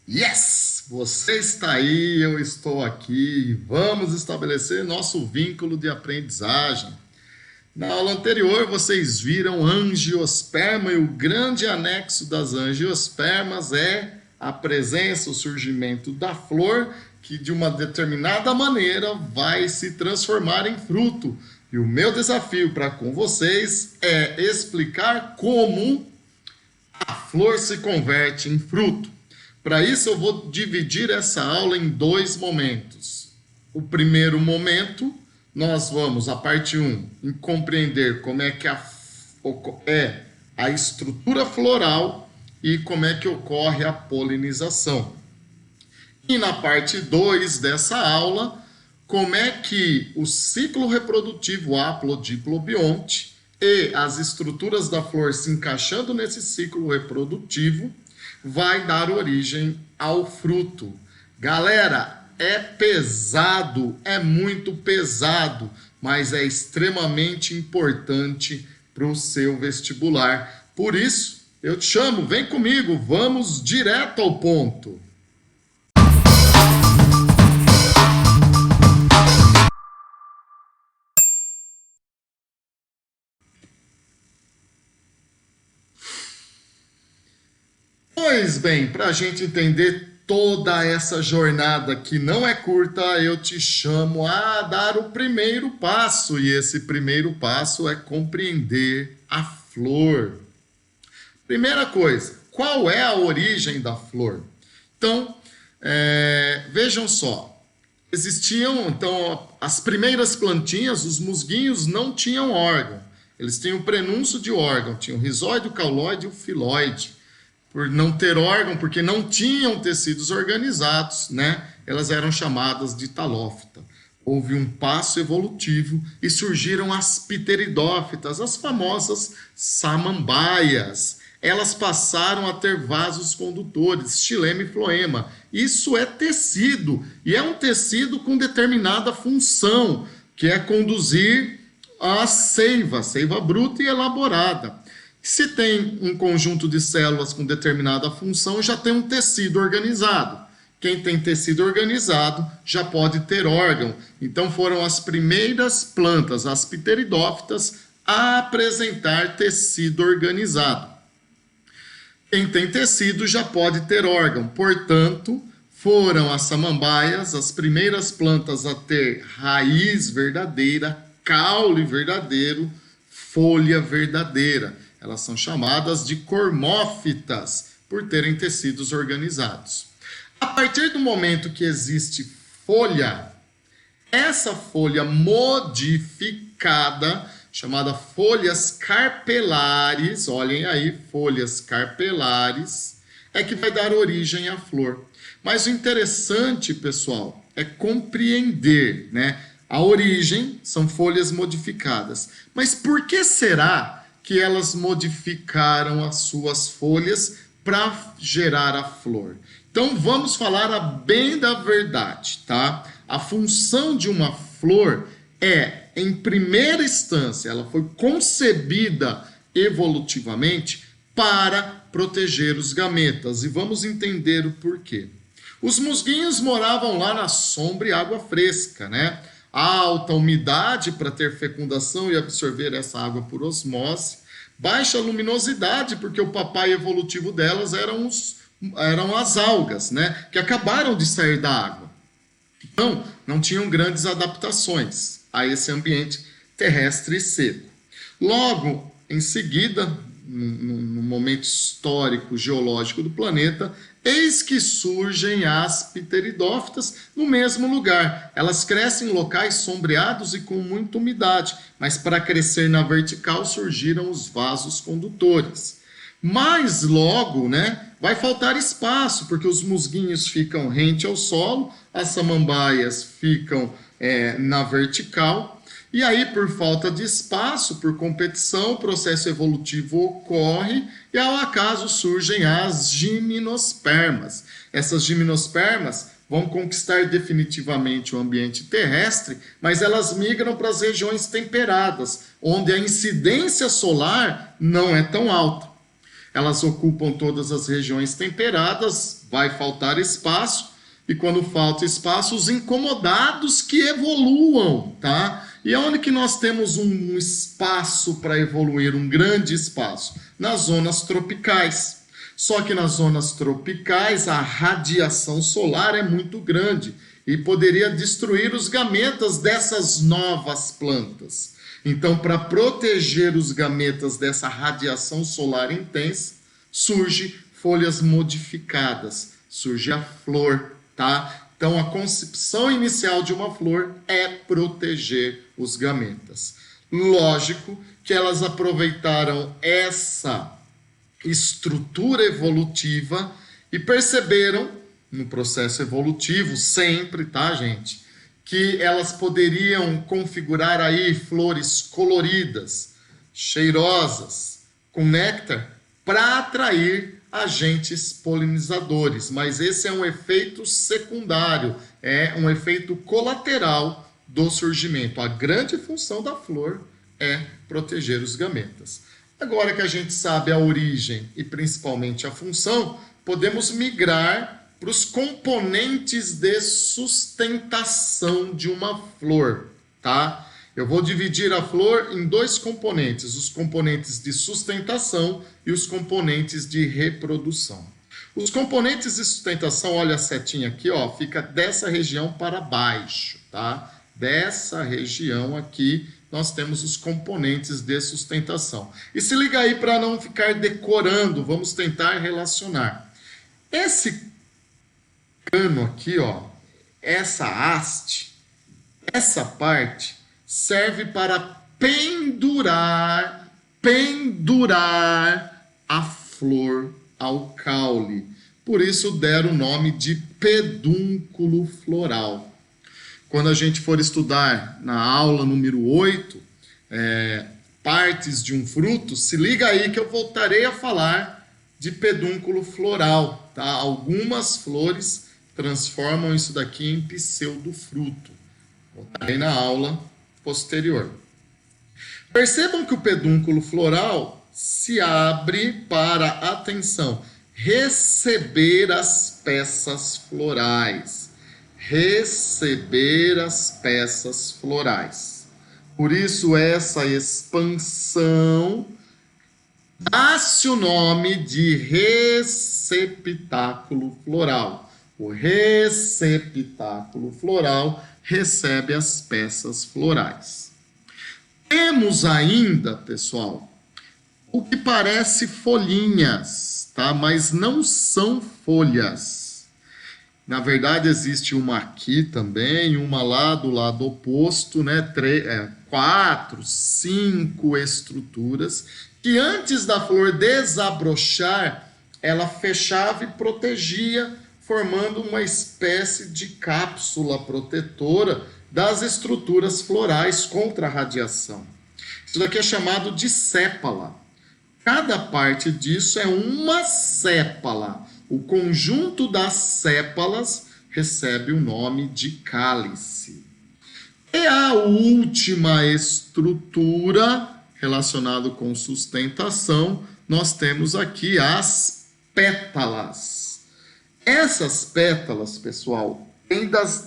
Yes! Você está aí, eu estou aqui. Vamos estabelecer nosso vínculo de aprendizagem. Na aula anterior, vocês viram angiosperma e o grande anexo das angiospermas é a presença, o surgimento da flor, que de uma determinada maneira vai se transformar em fruto. E o meu desafio para com vocês é explicar como a flor se converte em fruto. Para isso, eu vou dividir essa aula em dois momentos. O primeiro momento, nós vamos, a parte 1, em compreender como é que é a estrutura floral e como é que ocorre a polinização. E na parte 2 dessa aula, como é que o ciclo reprodutivo haplodiplobionte e as estruturas da flor se encaixando nesse ciclo reprodutivo vai dar origem ao fruto. Galera, é pesado, é muito pesado, mas é extremamente importante para o seu vestibular. Por isso, eu te chamo, vem comigo, vamos direto ao ponto. Pois bem, para a gente entender toda essa jornada que não é curta, eu te chamo a dar o primeiro passo. E esse primeiro passo é compreender a flor. Primeira coisa, qual é a origem da flor? Então, vejam só. Existiam, então, as primeiras plantinhas, os musguinhos não tinham órgão. Eles tinham o prenúncio de órgão, tinham o rizóide, o cauloide e o filóide. Por não ter órgão, porque não tinham tecidos organizados, né? Elas eram chamadas de talófita. Houve um passo evolutivo e surgiram as pteridófitas, as famosas samambaias. Elas passaram a ter vasos condutores, xilema e floema. Isso é tecido, e é um tecido com determinada função, que é conduzir a seiva bruta e elaborada. Se tem um conjunto de células com determinada função, já tem um tecido organizado. Quem tem tecido organizado já pode ter órgão. Então foram as primeiras plantas, as pteridófitas, a apresentar tecido organizado. Quem tem tecido já pode ter órgão. Portanto, foram as samambaias as primeiras plantas a ter raiz verdadeira, caule verdadeiro, folha verdadeira. Elas são chamadas de cormófitas, por terem tecidos organizados. A partir do momento que existe folha, essa folha modificada, chamada folhas carpelares, olhem aí, folhas carpelares, é que vai dar origem à flor. Mas o interessante, pessoal, é compreender, né? A origem são folhas modificadas. Mas por que será que elas modificaram as suas folhas para gerar a flor? Então vamos falar bem da verdade, tá? A função de uma flor é, em primeira instância, ela foi concebida evolutivamente para proteger os gametas. E vamos entender o porquê. Os musguinhos moravam lá na sombra e água fresca, né? Alta umidade para ter fecundação e absorver essa água por osmose, baixa luminosidade, porque o papai evolutivo delas eram as algas, né, que acabaram de sair da água. Então, não tinham grandes adaptações a esse ambiente terrestre e seco. Logo, em seguida, no momento histórico geológico do planeta, eis que surgem as pteridófitas no mesmo lugar. Elas crescem em locais sombreados e com muita umidade, mas para crescer na vertical surgiram os vasos condutores. Mas logo, né, vai faltar espaço, porque os musguinhos ficam rente ao solo, as samambaias ficam na vertical. E aí, por falta de espaço, por competição, o processo evolutivo ocorre e, ao acaso, surgem as gimnospermas. Essas gimnospermas vão conquistar definitivamente o ambiente terrestre, mas elas migram para as regiões temperadas, onde a incidência solar não é tão alta. elas ocupam todas as regiões temperadas, vai faltar espaço, e quando falta espaço, os incomodados que evoluam, tá? E onde que nós temos um espaço para evoluir, um grande espaço? Nas zonas tropicais. Só que nas zonas tropicais a radiação solar é muito grande e poderia destruir os gametas dessas novas plantas. Então, para proteger os gametas dessa radiação solar intensa, surge folhas modificadas, surge a flor, tá? Então, a concepção inicial de uma flor é proteger os gametas. Lógico que elas aproveitaram essa estrutura evolutiva e perceberam, no processo evolutivo, sempre, tá, gente? Que elas poderiam configurar aí flores coloridas, cheirosas, com néctar, para atrair agentes polinizadores. Mas esse é um efeito secundário, é um efeito colateral do surgimento. A grande função da flor é proteger os gametas. Agora que a gente sabe a origem e principalmente a função, podemos migrar para os componentes de sustentação de uma flor, tá? Eu vou dividir a flor em dois componentes, os componentes de sustentação e os componentes de reprodução. Os componentes de sustentação, olha a setinha aqui, ó, fica dessa região para baixo, tá? Dessa região aqui, nós temos os componentes de sustentação. E se liga aí para não ficar decorando, vamos tentar relacionar. Esse cano aqui, ó, essa haste, essa parte serve para pendurar a flor ao caule. Por isso deram o nome de pedúnculo floral. Quando a gente for estudar na aula número 8, partes de um fruto, se liga aí que eu voltarei a falar de pedúnculo floral, tá? Algumas flores transformam isso daqui em pseudofruto. Voltarei na aula posterior. Percebam que o pedúnculo floral se abre para, atenção, receber as peças florais. Receber as peças florais. Por isso, essa expansão dá-se o nome de receptáculo floral. O receptáculo floral recebe as peças florais. Temos ainda, pessoal, o que parece folhinhas, tá? Mas não são folhas. Na verdade, existe uma aqui também, uma lá do lado oposto, né? 4, 5 estruturas, que antes da flor desabrochar, ela fechava e protegia, formando uma espécie de cápsula protetora das estruturas florais contra a radiação. Isso daqui é chamado de sépala. Cada parte disso é uma sépala. O conjunto das sépalas recebe o nome de cálice. E a última estrutura relacionada com sustentação, nós temos aqui as pétalas. Essas pétalas, pessoal, têm das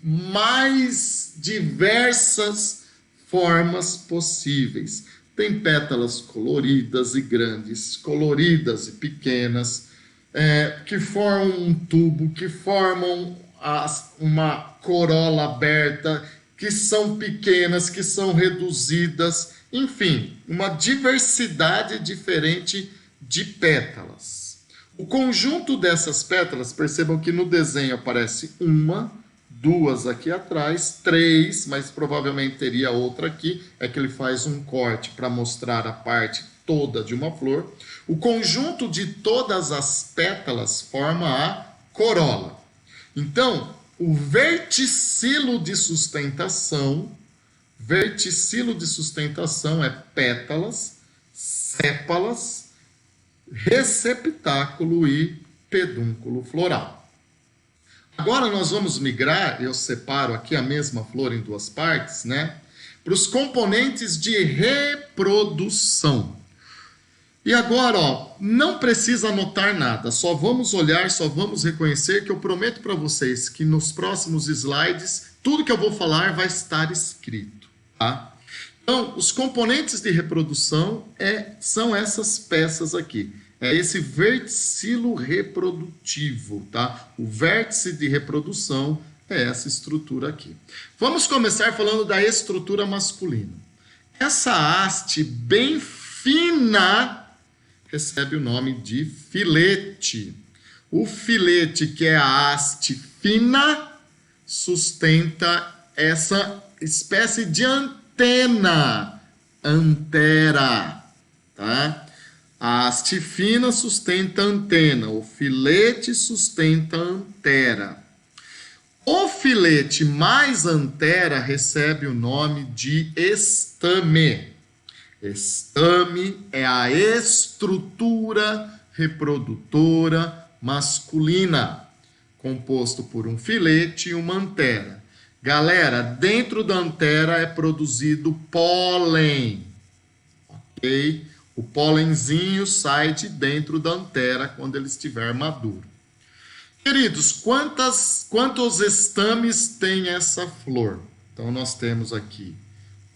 mais diversas formas possíveis. Tem pétalas coloridas e grandes, coloridas e pequenas, que formam um tubo, que formam uma corola aberta, que são pequenas, que são reduzidas, enfim, uma diversidade diferente de pétalas. O conjunto dessas pétalas, percebam que no desenho aparece uma, duas aqui atrás, 3, mas provavelmente teria outra aqui, é que ele faz um corte para mostrar a parte toda de uma flor. O conjunto de todas as pétalas forma a corola. Então, o verticilo de sustentação é pétalas, sépalas, receptáculo e pedúnculo floral. Agora nós vamos migrar, eu separo aqui a mesma flor em duas partes, né? Para os componentes de reprodução. E agora, ó, não precisa anotar nada, só vamos olhar, só vamos reconhecer que eu prometo para vocês que nos próximos slides, tudo que eu vou falar vai estar escrito, tá? Então, os componentes de reprodução são essas peças aqui. É esse verticilo reprodutivo, tá? O vértice de reprodução é essa estrutura aqui. Vamos começar falando da estrutura masculina. Essa haste bem fina recebe o nome de filete. O filete, que é a haste fina, sustenta essa espécie de antena, antera, tá? A haste fina sustenta a antena, o filete sustenta a antera. O filete mais antera recebe o nome de estame. Estame é a estrutura reprodutora masculina, composto por um filete e uma antera. Galera, dentro da antera é produzido pólen, ok? O pólenzinho sai de dentro da antera quando ele estiver maduro. Queridos, quantos estames tem essa flor? Então, nós temos aqui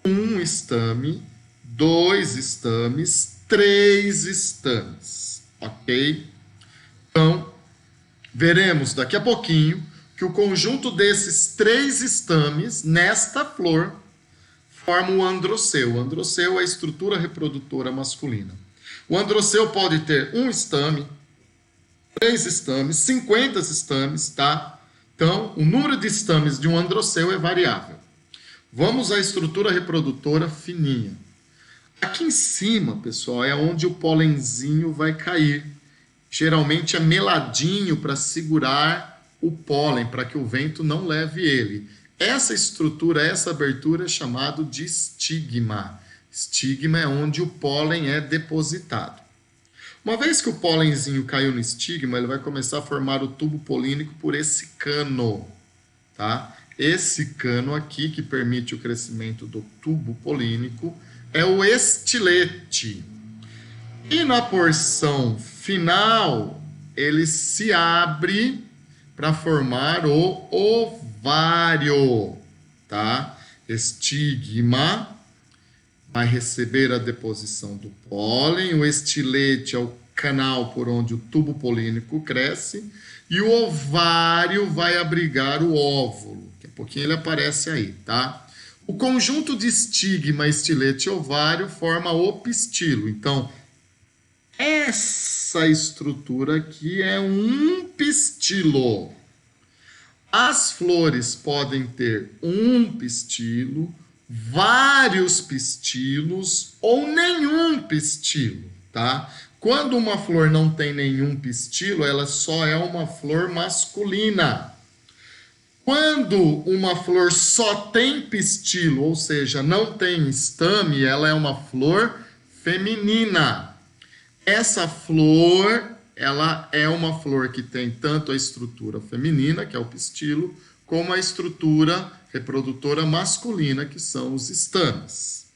um estame, 2 estames, 3 estames, ok? Então, veremos daqui a pouquinho que o conjunto desses 3 estames, nesta flor, forma o androceu. O androceu é a estrutura reprodutora masculina. O androceu pode ter um estame, 3 estames, 50 estames, tá? Então, o número de estames de um androceu é variável. Vamos à estrutura reprodutora fininha. Aqui em cima, pessoal, é onde o pólenzinho vai cair. Geralmente é meladinho para segurar o pólen, para que o vento não leve ele. Essa estrutura, essa abertura é chamado de estigma. Estigma é onde o pólen é depositado. Uma vez que o pólenzinho caiu no estigma, ele vai começar a formar o tubo polínico por esse cano, tá? Esse cano aqui, que permite o crescimento do tubo polínico, é o estilete. E na porção final, ele se abre para formar o ovário, tá? Estigma vai receber a deposição do pólen, o estilete é o canal por onde o tubo polínico cresce, e o ovário vai abrigar o óvulo. Daqui a pouquinho ele aparece aí, tá? O conjunto de estigma, estilete e ovário forma o pistilo. Então, essa estrutura aqui é um pistilo. As flores podem ter um pistilo, vários pistilos ou nenhum pistilo, tá? Quando uma flor não tem nenhum pistilo, ela só é uma flor masculina. Quando uma flor só tem pistilo, ou seja, não tem estame, ela é uma flor feminina. Essa flor, ela é uma flor que tem tanto a estrutura feminina, que é o pistilo, como a estrutura reprodutora masculina, que são os estames.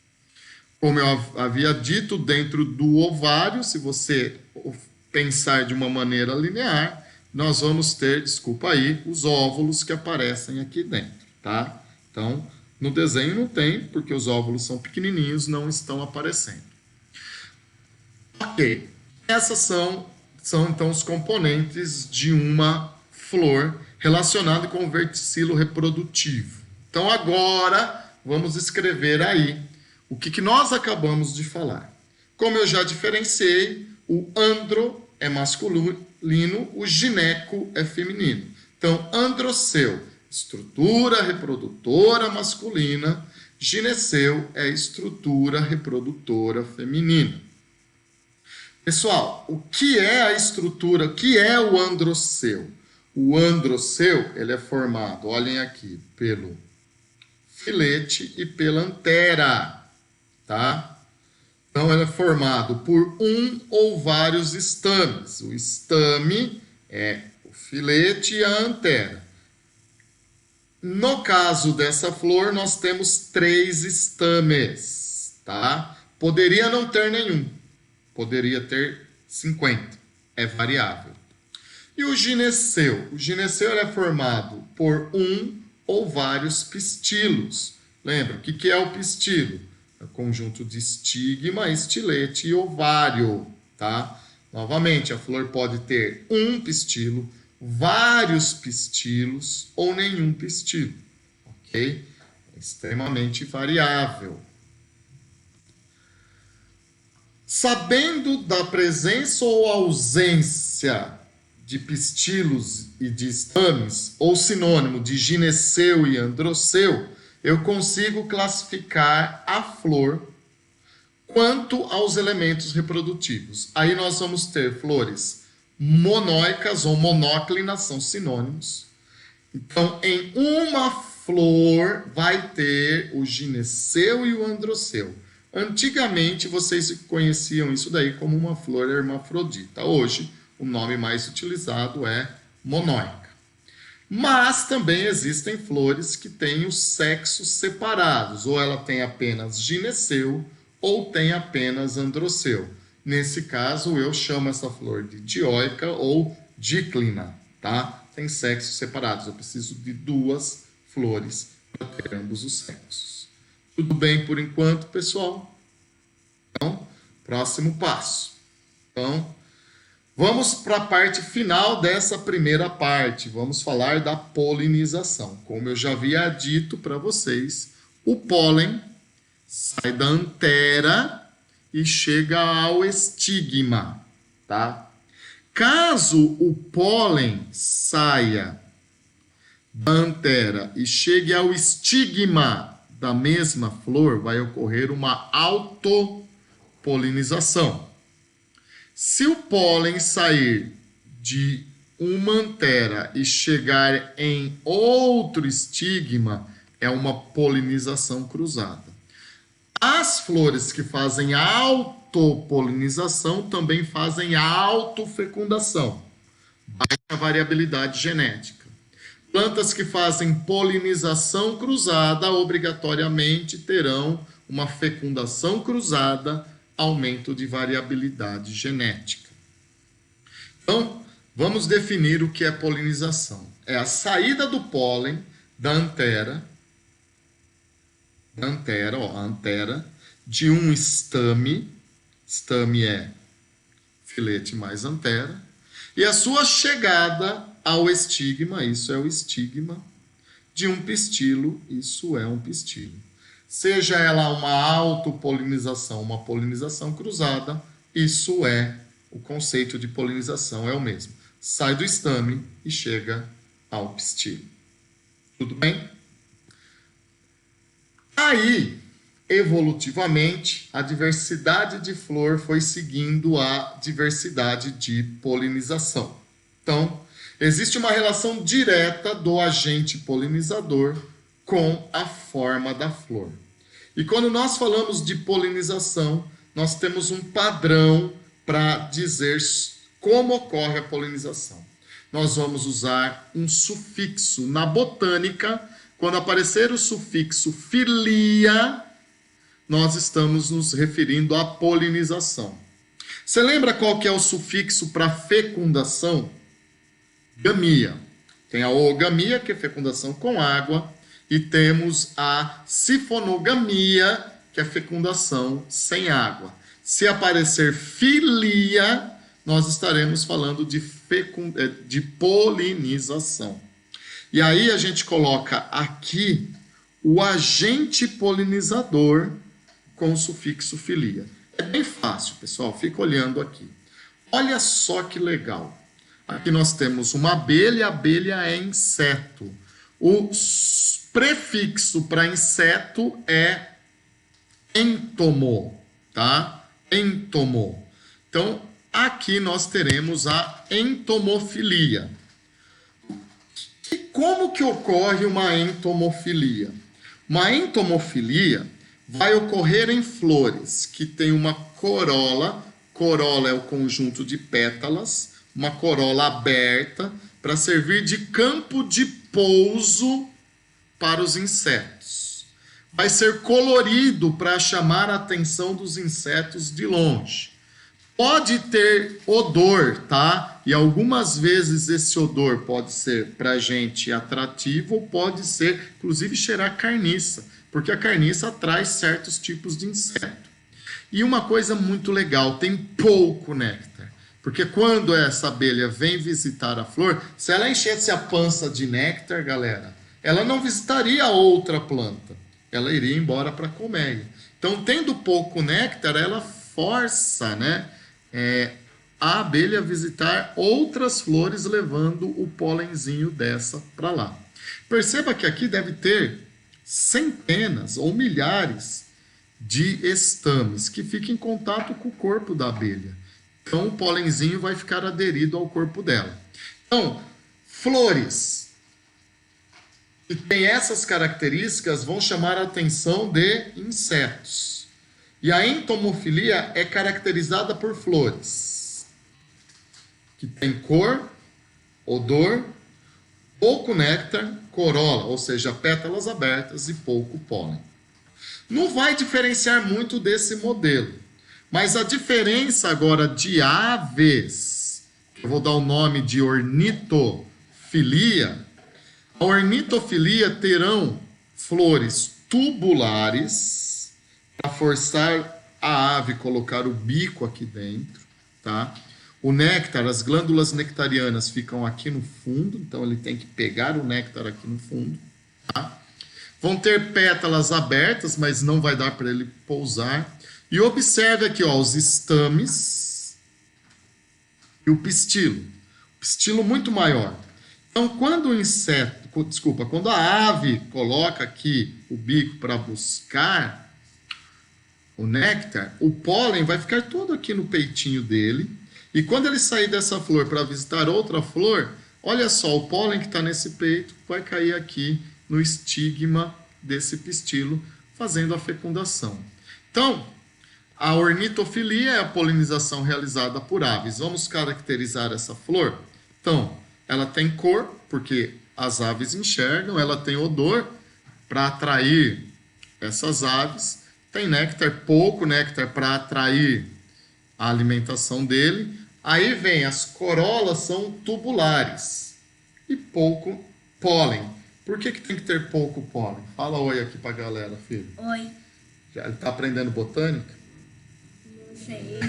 Como eu havia dito, dentro do ovário, se você pensar de uma maneira linear, nós vamos ter, desculpa aí, os óvulos que aparecem aqui dentro, tá? Então, no desenho não tem, porque os óvulos são pequenininhos, não estão aparecendo. Ok, essas são então os componentes de uma flor relacionada com o verticilo reprodutivo. Então, agora, vamos escrever aí o que nós acabamos de falar. Como eu já diferenciei, o andro é masculino, o gineco é feminino. Então, androceu, estrutura reprodutora masculina, gineceu é estrutura reprodutora feminina. Pessoal, o que é a estrutura, o que é o androceu? O androceu, ele é formado, olhem aqui, pelo filete e pela antera, tá? Então, ele é formado por um ou vários estames. O estame é o filete e a antera. No caso dessa flor, nós temos 3 estames, tá? Poderia não ter nenhum, Poderia ter 50. É variável. E o gineceu? O gineceu é formado por um ou vários pistilos. Lembra, o que é o pistilo? É o conjunto de estigma, estilete e ovário, tá? Novamente, a flor pode ter um pistilo, vários pistilos ou nenhum pistilo, ok? É extremamente variável. Sabendo da presença ou ausência de pistilos e de estames, ou sinônimo de gineceu e androceu, eu consigo classificar a flor quanto aos elementos reprodutivos. Aí nós vamos ter flores monóicas ou monóclinas, são sinônimos. Então, em uma flor vai ter o gineceu e o androceu. Antigamente, vocês conheciam isso daí como uma flor hermafrodita. Hoje, o nome mais utilizado é monóica. Mas também existem flores que têm os sexos separados, ou ela tem apenas gineceu, ou tem apenas androceu. Nesse caso, eu chamo essa flor de dioica ou díclina, tá? Tem sexos separados. Eu preciso de 2 flores para ter ambos os sexos. Tudo bem por enquanto, pessoal? Então, próximo passo. Então, vamos para a parte final dessa primeira parte. Vamos falar da polinização. Como eu já havia dito para vocês, o pólen sai da antera e chega ao estigma, tá? Caso o pólen saia da antera e chegue ao estigma da mesma flor, vai ocorrer uma autopolinização. Se o pólen sair de uma antera e chegar em outro estigma, é uma polinização cruzada. As flores que fazem autopolinização também fazem autofecundação, baixa variabilidade genética. Plantas que fazem polinização cruzada obrigatoriamente terão uma fecundação cruzada, aumento de variabilidade genética. Então, vamos definir o que é polinização. É a saída do pólen da antera, de um estame é filete mais antera, e a sua chegada ao estigma, isso é o estigma, de um pistilo, isso é um pistilo. Seja ela uma autopolinização, uma polinização cruzada, isso é o conceito de polinização, é o mesmo. Sai do estame e chega ao pistilo. Tudo bem? Aí, evolutivamente, a diversidade de flor foi seguindo a diversidade de polinização. Então, existe uma relação direta do agente polinizador com a forma da flor. E quando nós falamos de polinização, nós temos um padrão para dizer como ocorre a polinização. Nós vamos usar um sufixo. Na botânica, quando aparecer o sufixo filia, nós estamos nos referindo à polinização. Você lembra qual que é o sufixo para fecundação? Gamia. Tem a oogamia, que é fecundação com água, e temos a sifonogamia, que é fecundação sem água. Se aparecer filia, nós estaremos falando de polinização. E aí a gente coloca aqui o agente polinizador com o sufixo filia. É bem fácil, pessoal, fica olhando aqui. Olha só que legal. Aqui nós temos uma abelha, a abelha é inseto. O prefixo para inseto é entomo, tá? Entomo. Então, aqui nós teremos a entomofilia. E como que ocorre uma entomofilia? Uma entomofilia vai ocorrer em flores que têm uma corola. Corola é o conjunto de pétalas, uma corola aberta para servir de campo de pouso para os insetos. Vai ser colorido para chamar a atenção dos insetos de longe. Pode ter odor, tá? E algumas vezes esse odor pode ser para gente atrativo ou pode ser, inclusive, cheirar carniça, porque a carniça atrai certos tipos de inseto. E uma coisa muito legal, tem pouco néctar. Porque quando essa abelha vem visitar a flor, se ela enchesse a pança de néctar, galera, ela não visitaria outra planta. Ela iria embora para a colmeia. Então, tendo pouco néctar, ela força, né, a abelha a visitar outras flores, levando o pólenzinho dessa para lá. Perceba que aqui deve ter centenas ou milhares de estames que ficam em contato com o corpo da abelha. Então, o pólenzinho vai ficar aderido ao corpo dela. Então, flores que têm essas características vão chamar a atenção de insetos. E a entomofilia é caracterizada por flores que têm cor, odor, pouco néctar, corola, ou seja, pétalas abertas e pouco pólen. Não vai diferenciar muito desse modelo, mas a diferença agora de aves, eu vou dar o nome de ornitofilia. A ornitofilia terão flores tubulares para forçar a ave a colocar o bico aqui dentro, tá? O néctar, as glândulas nectarianas ficam aqui no fundo, então ele tem que pegar o néctar aqui no fundo, tá? Vão ter pétalas abertas, mas não vai dar para ele pousar. E observe aqui, ó, os estames e o pistilo. Pistilo muito maior. Então, quando quando a ave coloca aqui o bico para buscar o néctar, o pólen vai ficar todo aqui no peitinho dele. E quando ele sair dessa flor para visitar outra flor, olha só, o pólen que está nesse peito vai cair aqui no estigma desse pistilo, fazendo a fecundação. Então, a ornitofilia é a polinização realizada por aves. Vamos caracterizar essa flor? Então, ela tem cor, porque as aves enxergam, ela tem odor para atrair essas aves, tem néctar, pouco néctar para atrair a alimentação dele. Aí vem, as corolas são tubulares e pouco pólen. Por que tem que ter pouco pólen? Fala oi aqui pra galera, filho. Oi. Já está aprendendo botânica? Não sei.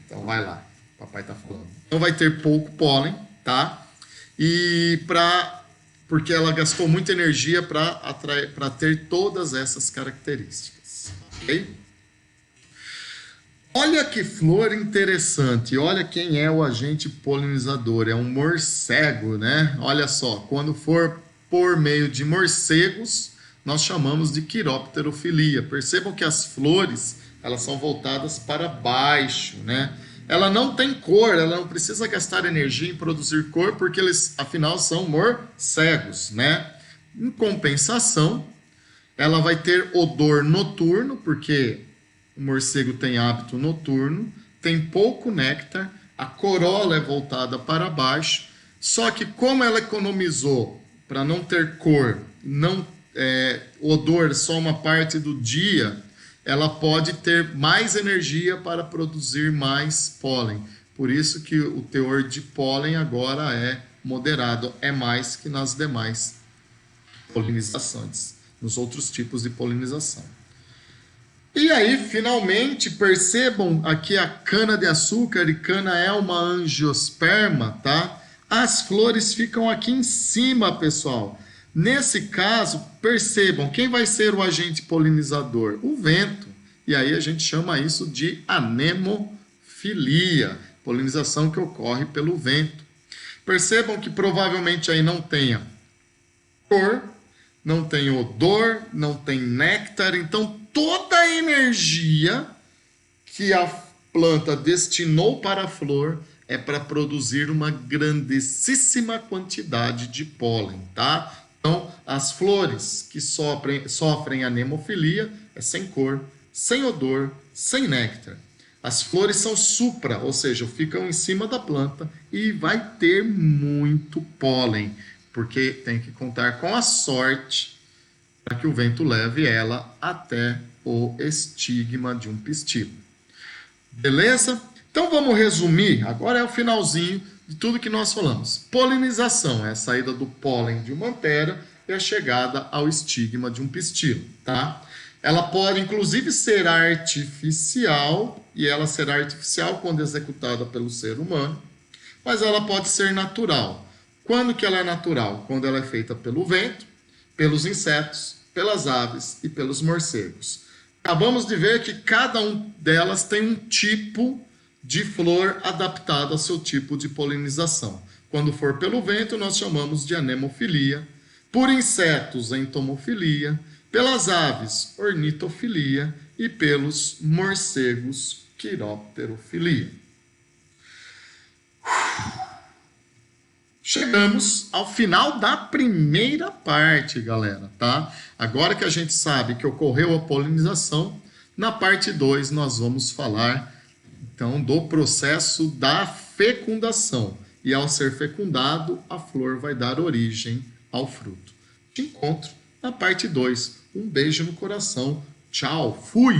Então vai lá, papai tá falando. Então vai ter pouco pólen, tá? Porque ela gastou muita energia para ter todas essas características, ok? Olha que flor interessante, olha quem é o agente polinizador, é um morcego, né? Olha só, quando for por meio de morcegos, nós chamamos de quiropterofilia. Percebam que as flores, elas são voltadas para baixo, né? Ela não tem cor, ela não precisa gastar energia em produzir cor, porque eles, afinal, são morcegos, né? Em compensação, ela vai ter odor noturno, porque o morcego tem hábito noturno, tem pouco néctar, a corola é voltada para baixo, só que como ela economizou para não ter cor, odor só uma parte do dia, ela pode ter mais energia para produzir mais pólen. Por isso que o teor de pólen agora é moderado, é mais que nas demais polinizações, nos outros tipos de polinização. E aí, finalmente, percebam aqui a cana-de-açúcar, e cana é uma angiosperma, tá? As flores ficam aqui em cima, pessoal. Nesse caso, percebam, quem vai ser o agente polinizador? O vento. E aí a gente chama isso de anemofilia, polinização que ocorre pelo vento. Percebam que provavelmente aí não tenha cor, não tem odor, não tem néctar, então toda a energia que a planta destinou para a flor é para produzir uma grandíssima quantidade de pólen, tá? Então, as flores que sofrem anemofilia é sem cor, sem odor, sem néctar. As flores são supra, ou seja, ficam em cima da planta e vai ter muito pólen, porque tem que contar com a sorte para que o vento leve ela até o estigma de um pistilo. Beleza? Então vamos resumir, agora é o finalzinho de tudo que nós falamos. Polinização é a saída do pólen de uma antera e a chegada ao estigma de um pistilo, tá? Ela pode inclusive ser artificial, e ela será artificial quando executada pelo ser humano, mas ela pode ser natural. Quando que ela é natural? Quando ela é feita pelo vento, pelos insetos, pelas aves e pelos morcegos. Acabamos de ver que cada um delas tem um tipo de flor adaptado ao seu tipo de polinização. Quando for pelo vento, nós chamamos de anemofilia. Por insetos, entomofilia. Pelas aves, ornitofilia. E pelos morcegos, quiropterofilia. Chegamos ao final da primeira parte, galera, tá? Agora que a gente sabe que ocorreu a polinização, na parte 2 nós vamos falar, então, do processo da fecundação. E ao ser fecundado, a flor vai dar origem ao fruto. Te encontro na parte 2. Um beijo no coração. Tchau. Fui!